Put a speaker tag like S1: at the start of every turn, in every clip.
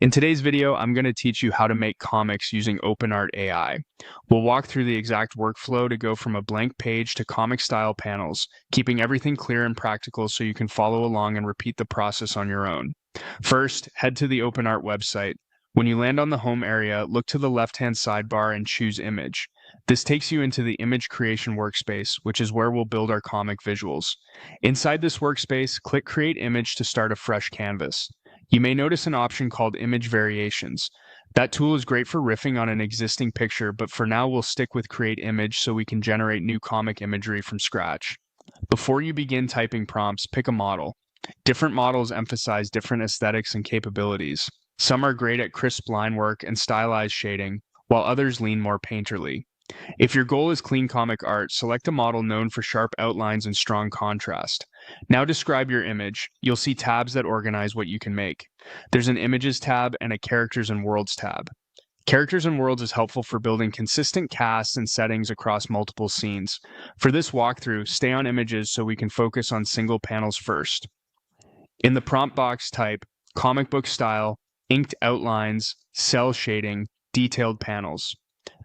S1: In today's video, I'm going to teach you how to make comics using OpenArt AI. We'll walk through the exact workflow to go from a blank page to comic-style panels, keeping everything clear and practical so you can follow along and repeat the process on your own. First, head to the OpenArt website. When you land on the home area, look to the left-hand sidebar and choose Image. This takes you into the image creation workspace, which is where we'll build our comic visuals. Inside this workspace, click Create Image to start a fresh canvas. You may notice an option called Image Variations. That tool is great for riffing on an existing picture, but for now we'll stick with Create Image so we can generate new comic imagery from scratch. Before you begin typing prompts, pick a model. Different models emphasize different aesthetics and capabilities. Some are great at crisp line work and stylized shading, while others lean more painterly. If your goal is clean comic art, select a model known for sharp outlines and strong contrast. Now describe your image. You'll see tabs that organize what you can make. There's an Images tab and a Characters and Worlds tab. Characters and Worlds is helpful for building consistent casts and settings across multiple scenes. For this walkthrough, stay on Images so we can focus on single panels first. In the prompt box, type comic book style, inked outlines, cell shading, detailed panels.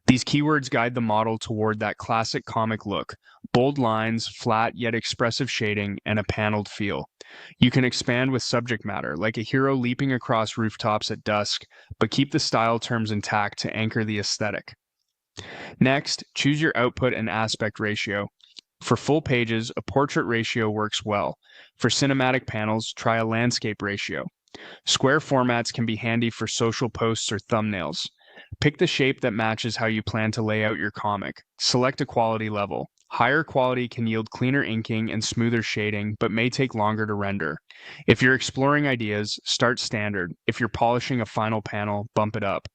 S1: These keywords guide the model toward that classic comic look: bold lines, flat yet expressive shading, and a paneled feel. You can expand with subject matter, like a hero leaping across rooftops at dusk, but keep the style terms intact to anchor the aesthetic. Next, choose your output and aspect ratio. For full pages, a portrait ratio works well. For cinematic panels, try a landscape ratio. Square formats can be handy for social posts or thumbnails. Pick the shape that matches how you plan to lay out your comic. Select a quality level. Higher quality can yield cleaner inking and smoother shading, but may take longer to render. If you're exploring ideas, start standard. If you're polishing a final panel, bump it up.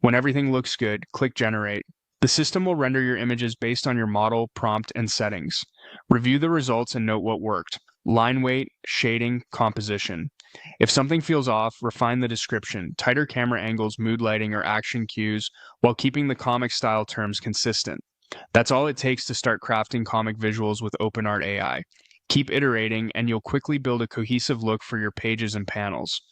S1: When everything looks good, click Generate. The system will render your images based on your model, prompt, and settings. Review the results and note what worked: line weight, shading, composition. If something feels off, refine the description, tighter camera angles, mood lighting, or action cues, while keeping the comic style terms consistent. That's all it takes to start crafting comic visuals with OpenArt AI. Keep iterating, and you'll quickly build a cohesive look for your pages and panels.